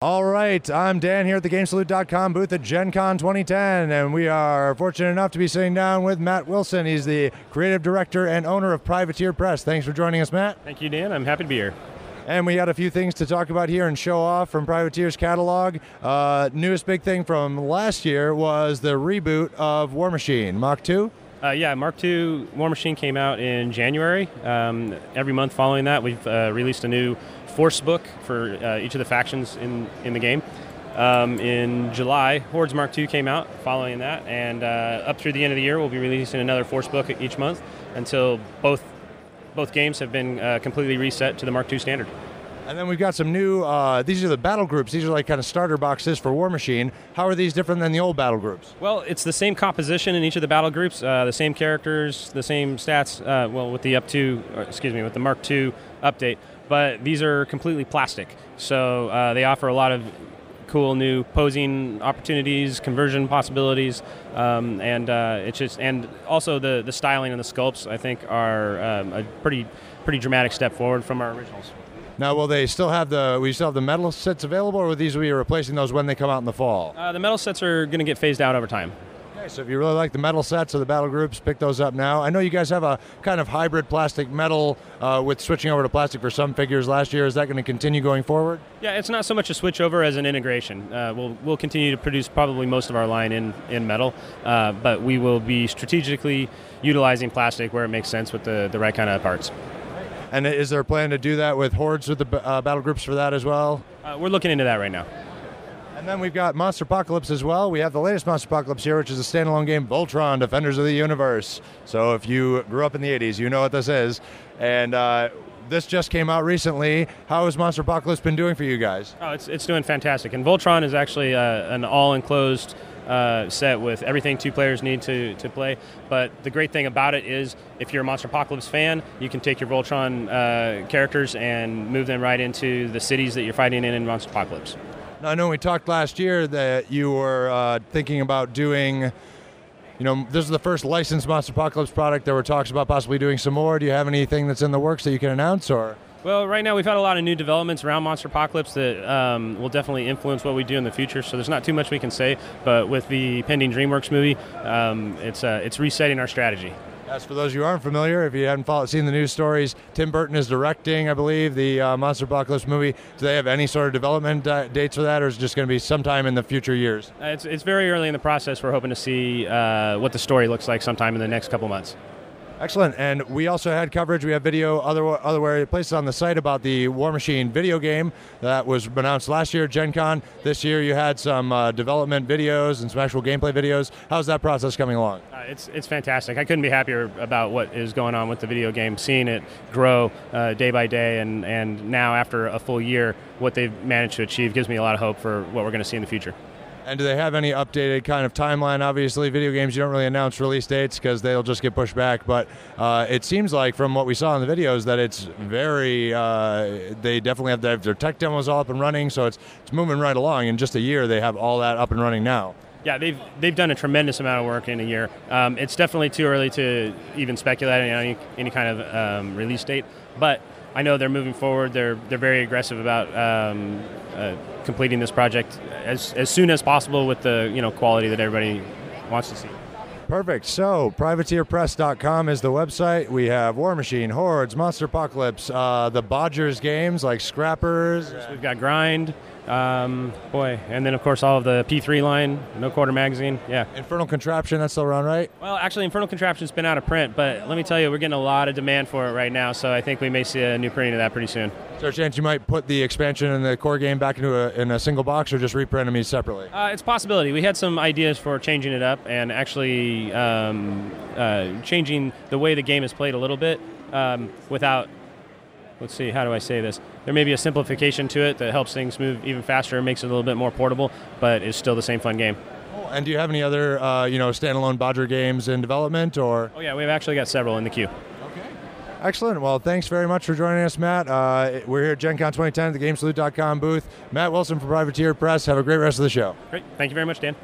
All right, I'm Dan here at the GameSalute.com booth at Gen Con 2010, and we are fortunate enough to be sitting down with Matt Wilson. He's the creative director and owner of Privateer Press. Thanks for joining us, Matt. Thank you, Dan. I'm happy to be here. And we had a few things to talk about here and show off from Privateer's catalog. Newest big thing from last year was the reboot of War Machine, Mark 2. Mark II War Machine came out in January. Every month following that, we've released a new Force book for each of the factions in the game. In July, Hordes Mark II came out following that, and up through the end of the year, we'll be releasing another Force book each month until both games have been completely reset to the Mark II standard. And then we've got some new, these are the battle groups. These are like kind of starter boxes for War Machine. How are these different than the old battle groups? Well, it's the same composition in each of the battle groups, the same characters, the same stats, with the Mark II update, but these are completely plastic. So they offer a lot of cool new posing opportunities, conversion possibilities, and also the styling and the sculpts, I think, are a pretty dramatic step forward from our originals. Now, will they still have the metal sets available, or will these be replacing those when they come out in the fall? The metal sets are going to get phased out over time. Okay, so if you really like the metal sets of the battle groups, pick those up now. I know you guys have a kind of hybrid plastic metal with switching over to plastic for some figures last year. Is that going to continue going forward? Yeah, it's not so much a switch over as an integration. We'll continue to produce probably most of our line in metal, but we will be strategically utilizing plastic where it makes sense with the right kind of parts. And is there a plan to do that with Hordes with the battle groups for that as well? We're looking into that right now. And then we've got Monster Apocalypse as well. We have the latest Monster Apocalypse here, which is a standalone game, Voltron, Defenders of the Universe. So if you grew up in the 80s, you know what this is. And this just came out recently. How has Monster Apocalypse been doing for you guys? Oh, it's doing fantastic. And Voltron is actually an all-enclosed set with everything two players need to play. But the great thing about it is if you're a Monster Apocalypse fan, you can take your Voltron characters and move them right into the cities that you're fighting in Monster Apocalypse. Now, I know we talked last year that you were thinking about doing, this is the first licensed Monster Apocalypse product. There were talks about possibly doing some more. Do you have anything that's in the works that you can announce, or? Well, right now we've had a lot of new developments around Monster Apocalypse that will definitely influence what we do in the future, so there's not too much we can say, but with the pending DreamWorks movie, it's resetting our strategy. As for those who aren't familiar, if you haven't seen the news stories, Tim Burton is directing, I believe, the Monster Apocalypse movie. Do they have any sort of development dates for that, or is it just going to be sometime in the future years? It's very early in the process. We're hoping to see what the story looks like sometime in the next couple months. Excellent. And we also had coverage. We have video other places on the site about the War Machine video game that was announced last year at Gen Con. This year you had some development videos and some actual gameplay videos. How's that process coming along? It's fantastic. I couldn't be happier about what is going on with the video game, seeing it grow day by day, and now after a full year, what they've managed to achieve gives me a lot of hope for what we're going to see in the future. And do they have any updated kind of timeline? Obviously, video games, you don't really announce release dates because they'll just get pushed back. But it seems like from what we saw in the videos that it's very, they definitely have their tech demos all up and running. So it's moving right along. In just a year, they have all that up and running now. Yeah, they've done a tremendous amount of work in a year. It's definitely too early to even speculate on any kind of release date. But I know they're moving forward. They're very aggressive about completing this project as soon as possible with the quality that everybody wants to see. Perfect. So, privateerpress.com is the website. We have War Machine, Hordes, Monster Apocalypse, the Bodgers games like Scrappers. We've got Grind, and then of course all of the P3 line, No Quarter Magazine. Yeah. Infernal Contraption, that's still around, right? Well, actually, Infernal Contraption's been out of print, but let me tell you, we're getting a lot of demand for it right now, so I think we may see a new printing of that pretty soon. Is there a chance you might put the expansion and the core game back into in a single box, or just reprint them each separately? It's a possibility. We had some ideas for changing it up and actually changing the way the game is played a little bit without, let's see, how do I say this? There may be a simplification to it that helps things move even faster and makes it a little bit more portable, but it's still the same fun game. And do you have any other standalone Bodger games in development? Or? Oh, yeah, we've actually got several in the queue. Excellent. Well, thanks very much for joining us, Matt. We're here at Gen Con 2010 at the GameSalute.com booth. Matt Wilson from Privateer Press. Have a great rest of the show. Great. Thank you very much, Dan.